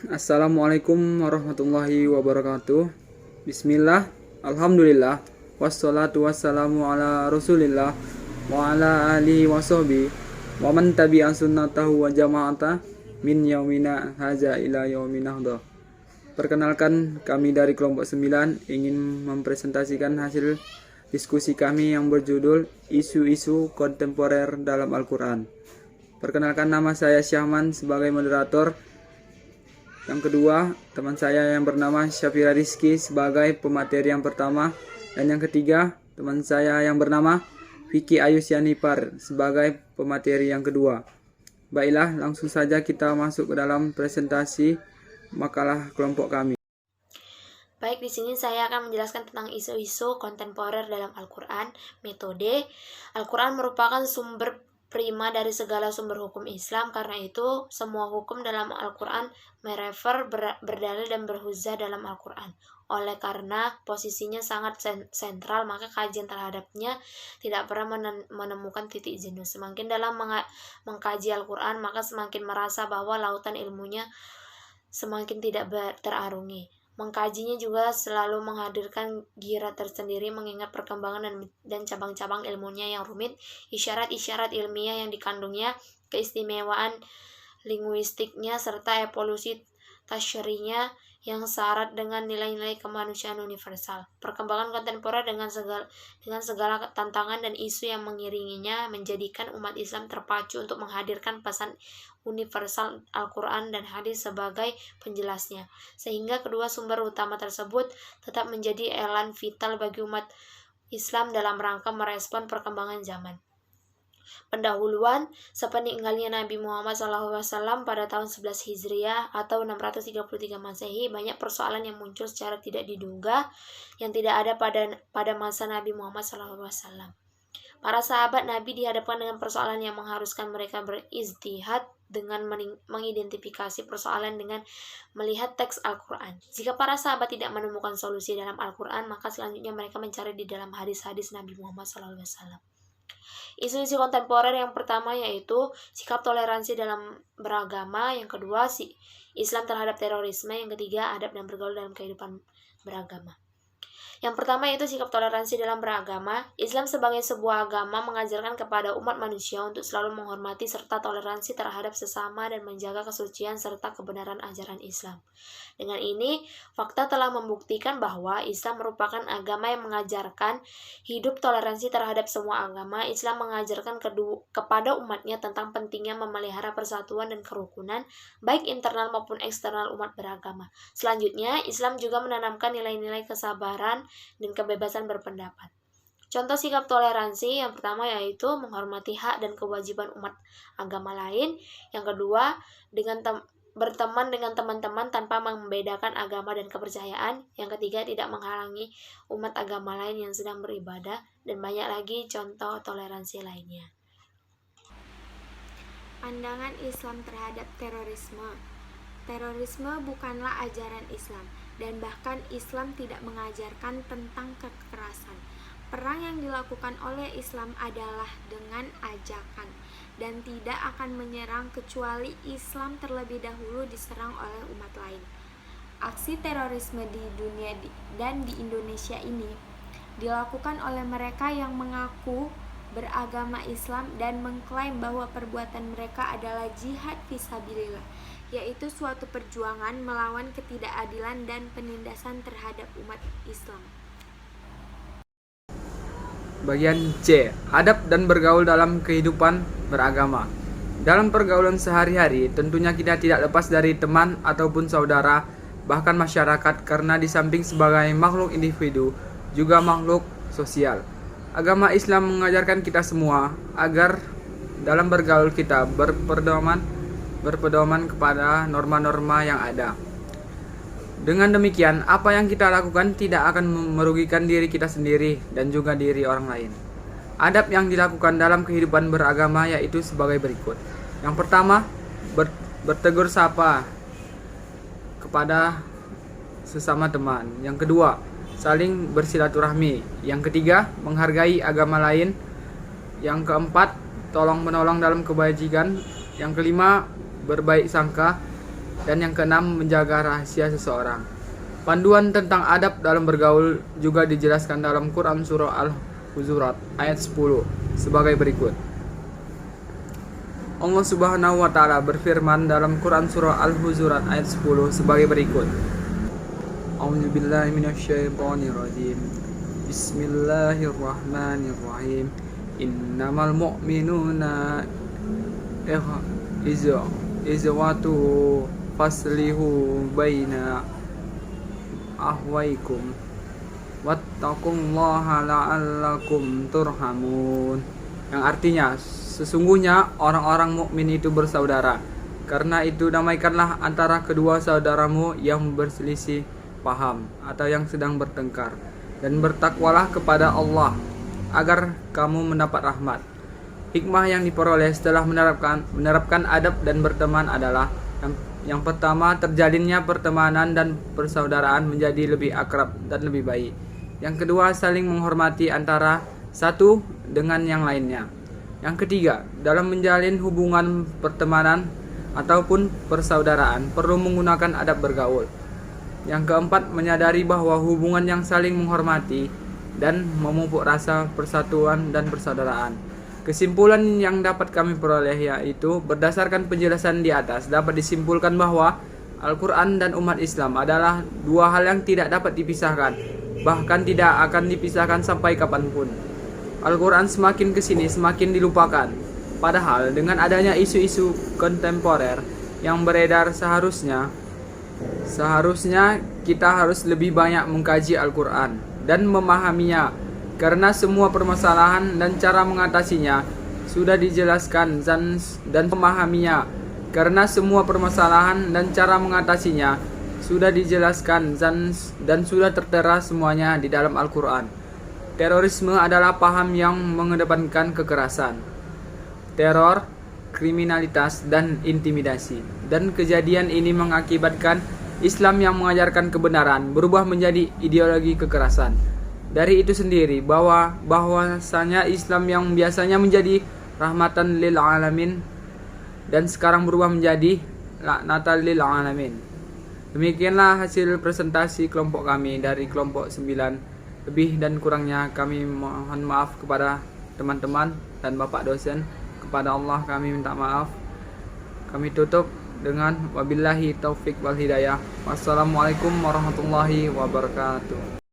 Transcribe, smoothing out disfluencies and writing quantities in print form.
Assalamualaikum warahmatullahi wabarakatuh. Bismillah, alhamdulillah, wassalatu wassalamu ala rasulillah wa ala alihi wa sahbihi wa man tabi'a sunnatahu wa jama'ata min yaumina haza ila yaumina hadha. Perkenalkan, kami dari kelompok 9 ingin mempresentasikan hasil diskusi kami yang berjudul Isu-isu kontemporer dalam Al-Quran. Perkenalkan, nama saya Syahman sebagai moderator. Yang kedua, teman saya yang bernama Syafira Rizky sebagai pemateri yang pertama. Dan yang ketiga, teman saya yang bernama Vicky Ayusyanipar sebagai pemateri yang kedua. Baiklah, langsung saja kita masuk ke dalam presentasi makalah kelompok kami. Baik, di sini saya akan menjelaskan tentang isu-isu kontemporer dalam Al-Quran. Metode Al-Quran merupakan sumber prima dari segala sumber hukum Islam. Karena itu, semua hukum dalam Al-Quran merefer, berdalil, dan berhujjah dalam Al-Quran. Oleh karena posisinya sangat sentral, maka kajian terhadapnya tidak pernah menemukan titik jenuh. Semakin dalam mengkaji Al-Quran, maka semakin merasa bahwa lautan ilmunya semakin tidak terarungi. Mengkajinya juga selalu menghadirkan gira tersendiri mengingat perkembangan dan cabang-cabang ilmunya yang rumit, isyarat-isyarat ilmiah yang dikandungnya, keistimewaan linguistiknya, serta evolusi tasyri'nya yang syarat dengan nilai-nilai kemanusiaan universal. Perkembangan kontemporer dengan segala tantangan dan isu yang mengiringinya menjadikan umat Islam terpacu untuk menghadirkan pesan universal Al-Quran dan hadis sebagai penjelasnya, sehingga kedua sumber utama tersebut tetap menjadi elan vital bagi umat Islam dalam rangka merespon perkembangan zaman. Pendahuluan, sepeninggalnya Nabi Muhammad SAW pada tahun 11 Hijriah atau 633 Masehi, banyak persoalan yang muncul secara tidak diduga yang tidak ada pada masa Nabi Muhammad SAW. Para sahabat Nabi dihadapkan dengan persoalan yang mengharuskan mereka berijtihad dengan mengidentifikasi persoalan dengan melihat teks Al-Quran. Jika para sahabat tidak menemukan solusi dalam Al-Quran, maka selanjutnya mereka mencari di dalam hadis-hadis Nabi Muhammad SAW. Isu-isu kontemporer yang pertama yaitu sikap toleransi dalam beragama, yang kedua Islam terhadap terorisme, yang ketiga adab dan bergaul dalam kehidupan beragama. Yang pertama yaitu sikap toleransi dalam beragama. Islam sebagai sebuah agama mengajarkan kepada umat manusia untuk selalu menghormati serta toleransi terhadap sesama dan menjaga kesucian serta kebenaran ajaran Islam. Dengan ini, fakta telah membuktikan bahwa Islam merupakan agama yang mengajarkan hidup toleransi terhadap semua agama. Islam mengajarkan kepada umatnya tentang pentingnya memelihara persatuan dan kerukunan, baik internal maupun eksternal umat beragama. Selanjutnya, Islam juga menanamkan nilai-nilai kesabaran dan kebebasan berpendapat. Contoh sikap toleransi yang pertama yaitu menghormati hak dan kewajiban umat agama lain. Yang kedua, berteman dengan teman-teman tanpa membedakan agama dan kepercayaan. Yang ketiga, tidak menghalangi umat agama lain yang sedang beribadah, dan banyak lagi contoh toleransi lainnya. Pandangan Islam terhadap terorisme. Terorisme bukanlah ajaran Islam, dan bahkan Islam tidak mengajarkan tentang kekerasan. Perang yang dilakukan oleh Islam adalah dengan ajakan dan tidak akan menyerang kecuali Islam terlebih dahulu diserang oleh umat lain. Aksi terorisme di dunia dan di Indonesia ini dilakukan oleh mereka yang mengaku beragama Islam dan mengklaim bahwa perbuatan mereka adalah jihad fisabilillah, yaitu suatu perjuangan melawan ketidakadilan dan penindasan terhadap umat Islam. Bagian C. Adab dan bergaul dalam kehidupan beragama. Dalam pergaulan sehari-hari, tentunya kita tidak lepas dari teman ataupun saudara, bahkan masyarakat, karena di samping sebagai makhluk individu, juga makhluk sosial. Agama Islam mengajarkan kita semua agar dalam bergaul kita berpedoman kepada norma-norma yang ada. Dengan demikian, apa yang kita lakukan tidak akan merugikan diri kita sendiri dan juga diri orang lain. Adab yang dilakukan dalam kehidupan beragama yaitu sebagai berikut. Yang pertama, bertegur sapa kepada sesama teman. Yang kedua, saling bersilaturahmi. Yang ketiga, menghargai agama lain. Yang keempat, tolong menolong dalam kebajikan. Yang kelima, berbaik sangka. Dan yang keenam, menjaga rahasia seseorang. Panduan tentang adab dalam bergaul juga dijelaskan dalam Quran surah Al-Hujurat ayat 10 sebagai berikut. Allah Subhanahu wa taala berfirman dalam Quran surah Al-Hujurat ayat 10 sebagai berikut. A'udzubillahi minasyaitonirrajim. Bismillahirrahmanirrahim. Innamal mu'minuna izwatu faslihu baina ahwaikum wattaqullaha la'allakum turhamun. Yang artinya, sesungguhnya orang-orang mukmin itu bersaudara. Karena itu damaikanlah antara kedua saudaramu yang berselisih paham atau yang sedang bertengkar, dan bertakwalah kepada Allah agar kamu mendapat rahmat. Hikmah yang diperoleh setelah menerapkan adab dan berteman adalah yang pertama, terjalinnya pertemanan dan persaudaraan menjadi lebih akrab dan lebih baik. Yang kedua, saling menghormati antara satu dengan yang lainnya. Yang ketiga, dalam menjalin hubungan pertemanan ataupun persaudaraan perlu menggunakan adab bergaul. Yang keempat, menyadari bahwa hubungan yang saling menghormati dan memupuk rasa persatuan dan persaudaraan. Kesimpulan yang dapat kami peroleh yaitu, berdasarkan penjelasan di atas dapat disimpulkan bahwa Al-Quran dan umat Islam adalah dua hal yang tidak dapat dipisahkan, bahkan tidak akan dipisahkan sampai kapanpun. Al-Quran semakin kesini semakin dilupakan, padahal dengan adanya isu-isu kontemporer yang beredar seharusnya kita harus lebih banyak mengkaji Al-Quran dan memahaminya, karena semua permasalahan dan cara mengatasinya sudah dijelaskan dan memahaminya karena semua permasalahan dan cara mengatasinya sudah dijelaskan dan sudah tertera semuanya di dalam Al-Quran. Terorisme adalah paham yang mengedepankan kekerasan, teror, kriminalitas, dan intimidasi. Dan kejadian ini mengakibatkan Islam yang mengajarkan kebenaran berubah menjadi ideologi kekerasan. Dari itu sendiri bahwasanya Islam yang biasanya menjadi rahmatan lil alamin dan sekarang berubah menjadi laknatan lil alamin. Demikianlah hasil presentasi kelompok kami dari kelompok 9. Lebih dan kurangnya kami mohon maaf kepada teman-teman dan Bapak dosen. Kepada Allah kami minta maaf. Kami tutup dengan wabillahi taufik wal hidayah. Wassalamualaikum warahmatullahi wabarakatuh.